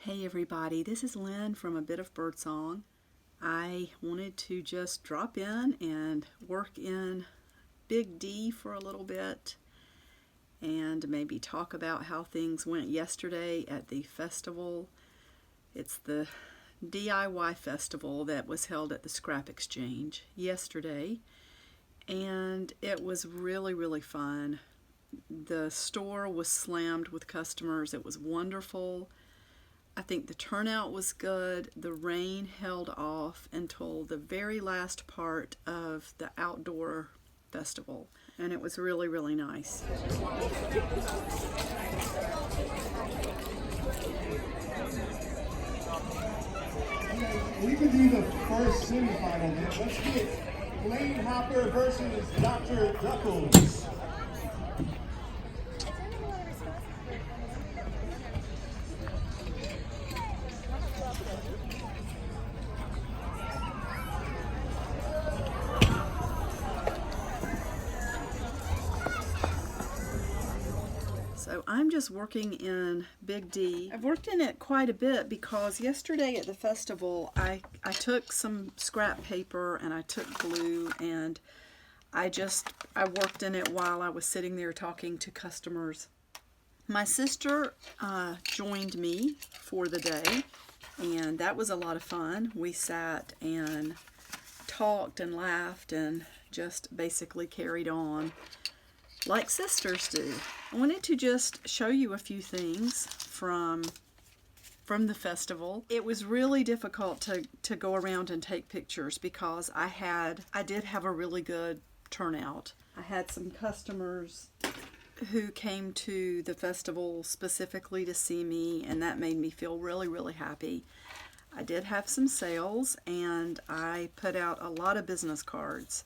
Hey everybody, this is Lynn from A Bit of Birdsong. I wanted to just drop in and work in Big Dee for a little bit and maybe talk about how things went yesterday at the festival. It's the DIY festival that was held at the Scrap Exchange yesterday, and it was really fun. The store was slammed with customers. It was wonderful. I think the turnout was good. The rain held off until the very last part of the outdoor festival, and it was really nice. We could do the first semifinal then. Let's get Lane Hopper versus Dr. Duckles. So I'm just working in Big Dee. I've worked in it quite a bit because yesterday at the festival I took some scrap paper and I took glue, and I worked in it while I was sitting there talking to customers. My sister joined me for the day, and that was a lot of fun. We sat and talked and laughed and just basically carried on like sisters do. I wanted to just show you a few things from the festival. It was really difficult to go around and take pictures because I did have a really good turnout. I had some customers who came to the festival specifically to see me, and that made me feel really happy. I did have some sales, and I put out a lot of business cards.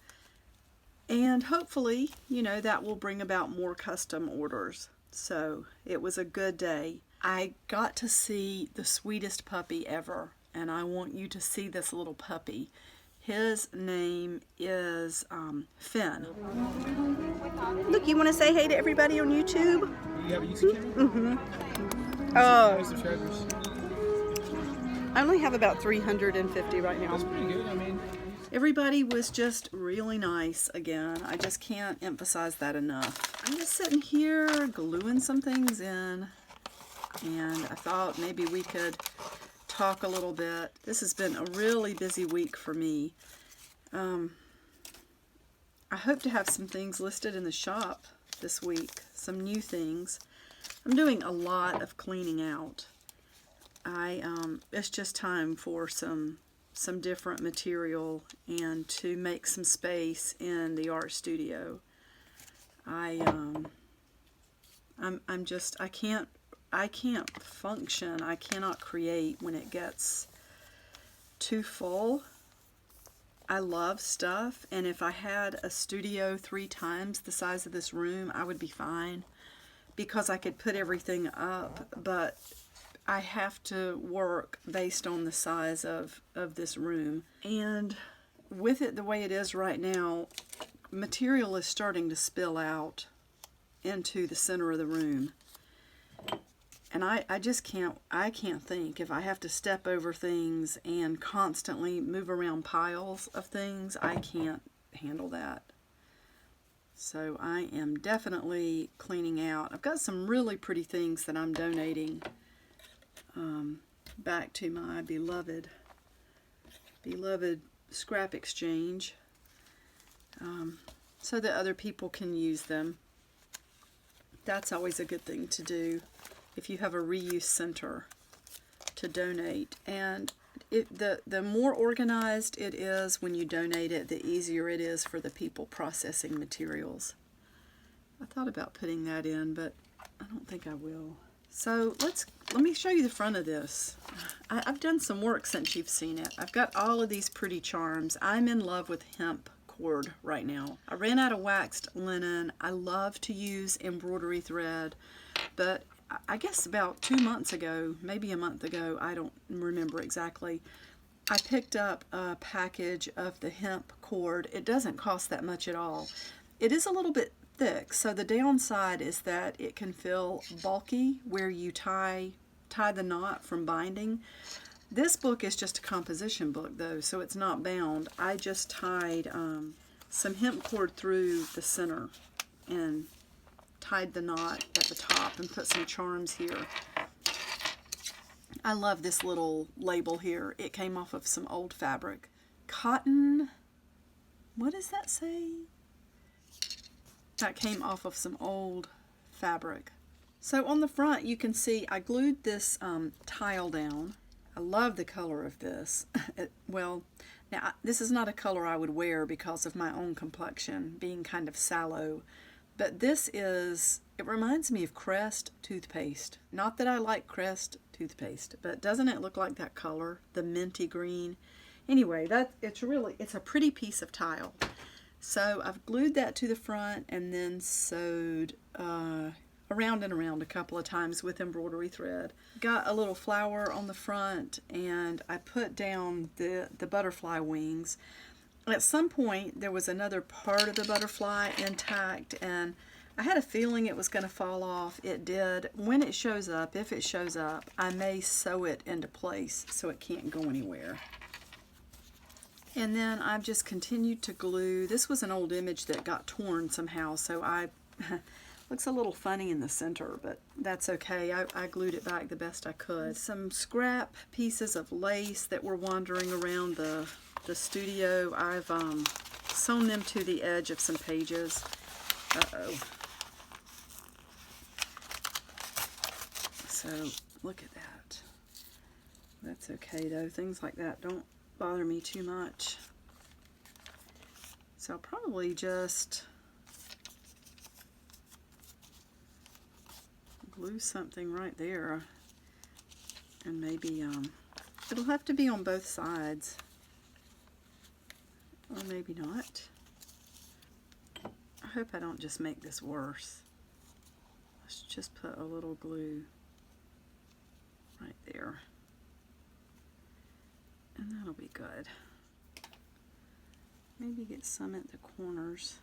And hopefully, that will bring about more custom orders. So it was a good day. I got to see the sweetest puppy ever, and I want you to see this little puppy. His name is Finn. Look, you want to say hey to everybody on YouTube? You have a YouTube channel? Mm-hmm. How many subscribers? I only have about 350 right now. That's pretty good. I mean, everybody was just really nice again. I just can't emphasize that enough. I'm just sitting here gluing some things in, and I thought maybe we could talk a little bit. This has been a really busy week for me. I hope to have some things listed in the shop this week, some new things. I'm doing a lot of cleaning out. It's just time for some different material and to make some space in the art studio. I can't function. I cannot create when it gets too full. I love stuff, and if I had a studio 3 times the size of this room, I would be fine because I could put everything up, but I have to work based on the size of this room. And with it the way it is right now, material is starting to spill out into the center of the room. And I just can't think. If I have to step over things and constantly move around piles of things, I can't handle that. So I am definitely cleaning out. I've got some really pretty things that I'm donating back to my beloved Scrap Exchange, so that other people can use them. That's always a good thing to do if you have a reuse center, to donate. And the more organized it is when you donate it, the easier it is for the people processing materials. I thought about putting that in, but I don't think I will. So let me show you the front of this. I've done some work since you've seen it. I've got all of these pretty charms. I'm in love with hemp cord right now. I ran out of waxed linen. I love to use embroidery thread, but I guess about 2 months ago, maybe a month ago, I don't remember exactly, I picked up a package of the hemp cord. It doesn't cost that much at all. It is a little bit thick, so the downside is that it can feel bulky where you tie tie the knot from binding. This book is just a composition book though, so it's not bound. I just tied some hemp cord through the center and tied the knot at the top and put some charms here. I love this little label here. It came off of some old fabric. Cotton, what does that say? That came off of some old fabric. So on the front you can see I glued this tile down. I love the color of this. Well, now this is not a color I would wear because of my own complexion being kind of sallow. But this is, it reminds me of Crest toothpaste. Not that I like Crest toothpaste, but doesn't it look like that color? The minty green. Anyway, it's a pretty piece of tile. So I've glued that to the front and then sewed around and around a couple of times with embroidery thread. Got a little flower on the front and I put down the butterfly wings. At some point there was another part of the butterfly intact and I had a feeling it was going to fall off. It did. When it shows up, if it shows up, I may sew it into place so it can't go anywhere. And then I've just continued to glue. This was an old image that got torn somehow, so looks a little funny in the center, but that's okay. I glued it back the best I could. Some scrap pieces of lace that were wandering around the studio. I've sewn them to the edge of some pages. Uh-oh. So, look at that. That's okay though. Things like that don't bother me too much. So I'll probably just glue something right there, and maybe it'll have to be on both sides, or maybe not. I hope I don't just make this worse. Let's just put a little glue right there, and that'll be good. Maybe get some at the corners.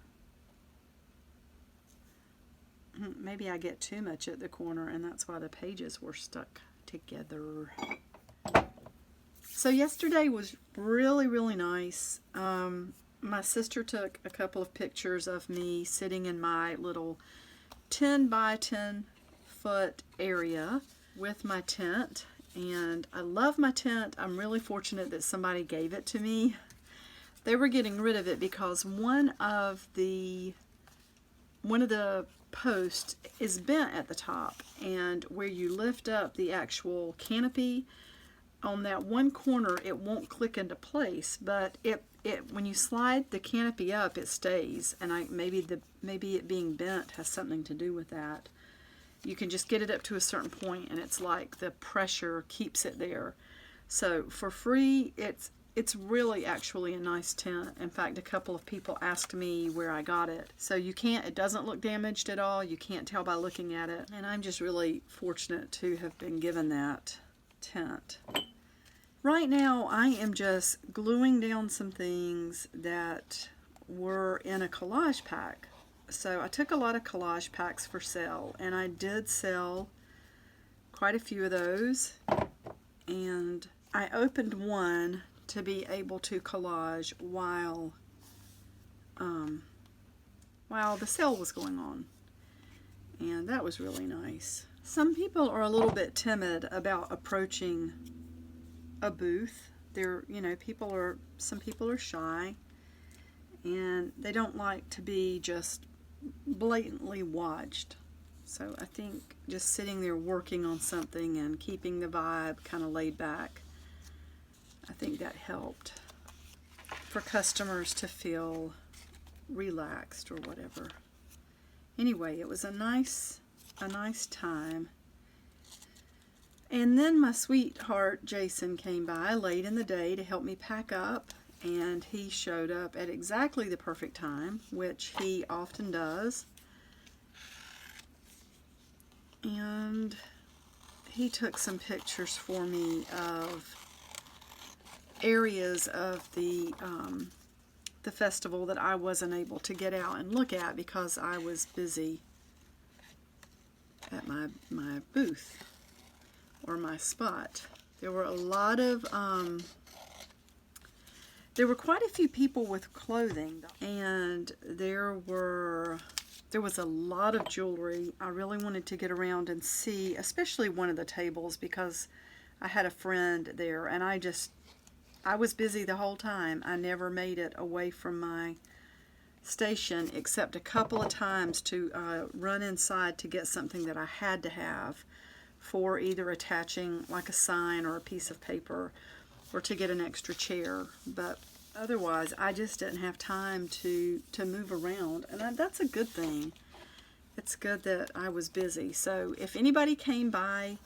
Maybe I get too much at the corner and that's why the pages were stuck together. So yesterday was really, really nice. My sister took a couple of pictures of me sitting in my little 10 by 10 foot area with my tent, and I love my tent. I'm really fortunate that somebody gave it to me. They were getting rid of it because one of the post is bent at the top, and where you lift up the actual canopy on that one corner it won't click into place, but it when you slide the canopy up it stays, and maybe it being bent has something to do with that. You can just get it up to a certain point and it's like the pressure keeps it there. So for free, it's really actually a nice tent. In fact, a couple of people asked me where I got it. So it doesn't look damaged at all. You can't tell by looking at it. And I'm just really fortunate to have been given that tent. Right now, I am just gluing down some things that were in a collage pack. So I took a lot of collage packs for sale, and I did sell quite a few of those. And I opened one to be able to collage while the sale was going on, and that was really nice. Some people are a little bit timid about approaching a booth. Some people are shy, and they don't like to be just blatantly watched. So I think just sitting there working on something and keeping the vibe kind of laid back, I think that helped for customers to feel relaxed or whatever. Anyway, it was a nice time. And then my sweetheart Jason came by late in the day to help me pack up, and he showed up at exactly the perfect time, which he often does. And he took some pictures for me of areas of the festival that I wasn't able to get out and look at because I was busy at my booth. or my spot. There were a lot of, there were quite a few people with clothing, and there was a lot of jewelry. I really wanted to get around and see, especially one of the tables, because I had a friend there, and I was busy the whole time. I never made it away from my station except a couple of times to run inside to get something that I had to have for either attaching like a sign or a piece of paper, or to get an extra chair. But otherwise, I just didn't have time to move around, and that's a good thing. It's good that I was busy. So if anybody came by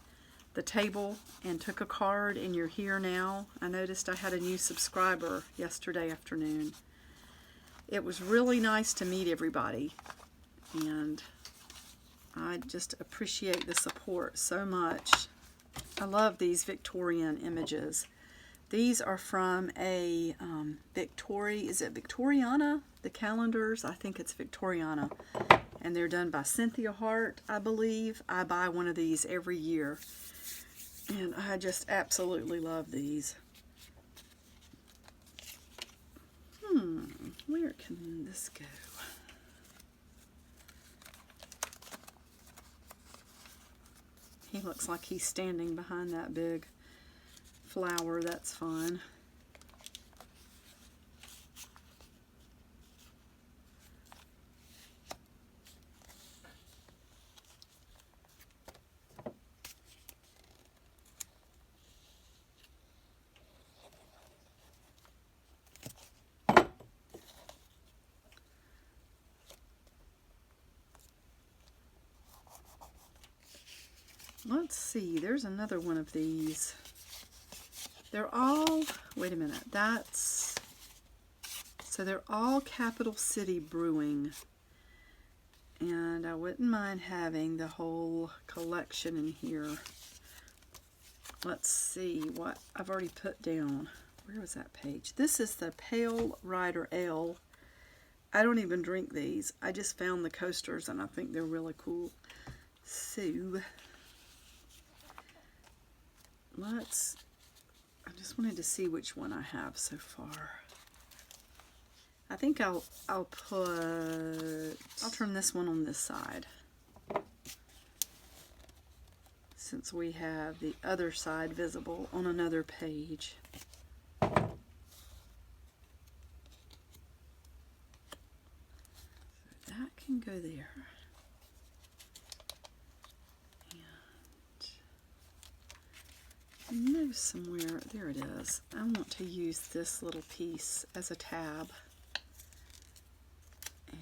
the table and took a card and you're here now, I noticed I had a new subscriber yesterday afternoon. It was really nice to meet everybody, and I just appreciate the support so much. I love these Victorian images. These are from a is it Victoriana? The calendars, I think it's Victoriana. And they're done by Cynthia Hart, I believe. I buy one of these every year. And I just absolutely love these. Where can this go? He looks like he's standing behind that big flower. That's fun. Let's see, there's another one of these. They're all, wait a minute, so they're all Capital City Brewing. And I wouldn't mind having the whole collection in here. Let's see what I've already put down. Where was that page? This is the Pale Rider Ale. I don't even drink these. I just found the coasters and I think they're really cool. So, I just wanted to see which one I have so far. I think I'll turn this one on this side, since we have the other side visible on another page. So that can go there. I know somewhere, there it is. I want to use this little piece as a tab. And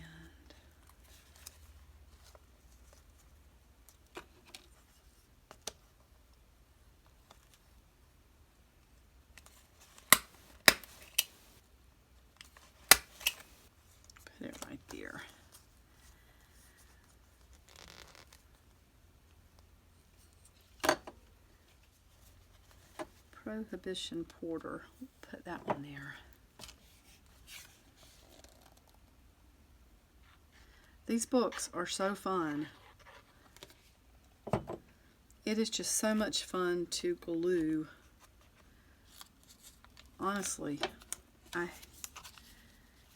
put it right there. Prohibition Porter. Put that one there. These books are so fun. It is just so much fun to glue. Honestly,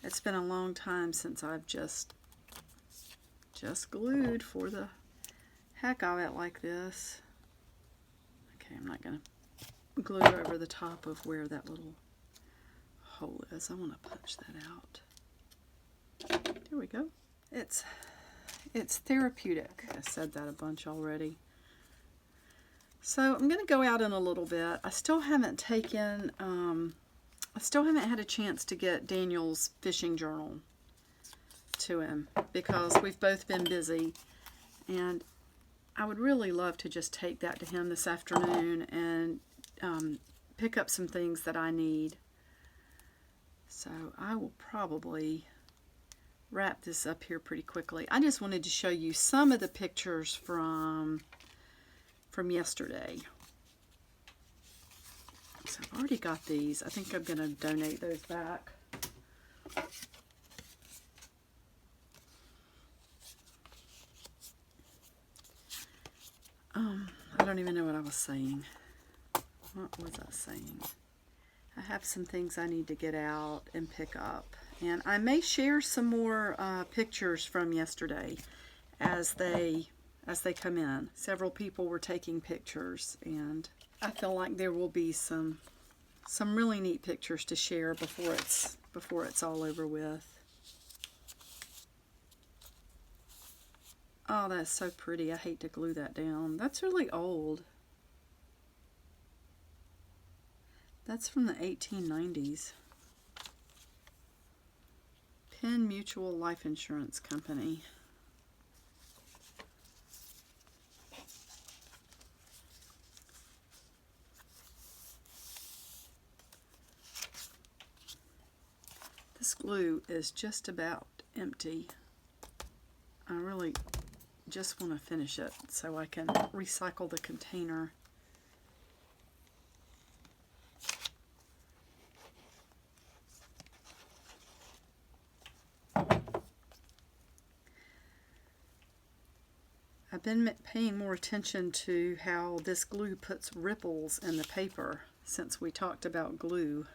it's been a long time since I've just glued for the heck of it like this. Okay, I'm not gonna glue over the top of where that little hole is. I want to punch that out. There we go. It's therapeutic. I said that a bunch already. So I'm going to go out in a little bit. I still haven't had a chance to get Daniel's fishing journal to him because we've both been busy, and I would really love to just take that to him this afternoon and pick up some things that I need. So I will probably wrap this up here pretty quickly. I just wanted to show you some of the pictures from yesterday. So I've already got these. I think I'm going to donate those back. I don't even know what I was saying. What was I saying? I have some things I need to get out and pick up. And I may share some more pictures from yesterday as they come in. Several people were taking pictures, and I feel like there will be some really neat pictures to share before it's all over with. Oh, that's so pretty. I hate to glue that down. That's really old. That's from the 1890s. Penn Mutual Life Insurance Company. This glue is just about empty. I really just want to finish it so I can recycle the container. I've been paying more attention to how this glue puts ripples in the paper since we talked about glue.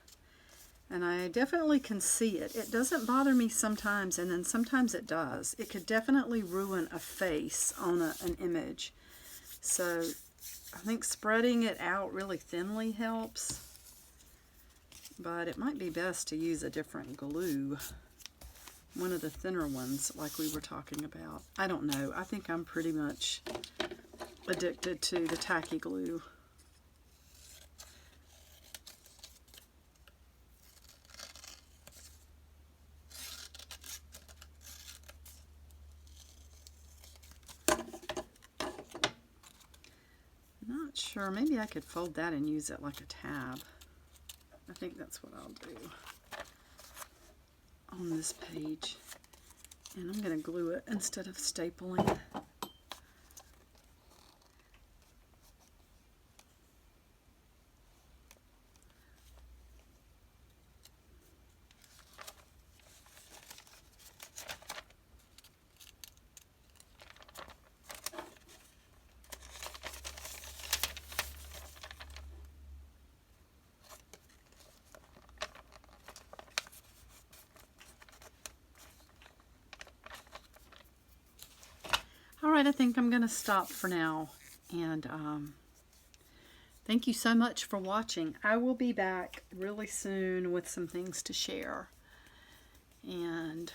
And I definitely can see it. It doesn't bother me sometimes, and then sometimes it does. It could definitely ruin a face on an image. So I think spreading it out really thinly helps. But it might be best to use a different glue. One of the thinner ones like we were talking about. I don't know. I think I'm pretty much addicted to the tacky glue. Not sure. Maybe I could fold that and use it like a tab. I think that's what I'll do on this page. And I'm going to glue it instead of stapling. Alright, I think I'm going to stop for now. And thank you so much for watching. I will be back really soon with some things to share. And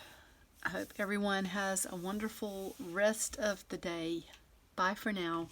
I hope everyone has a wonderful rest of the day. Bye for now.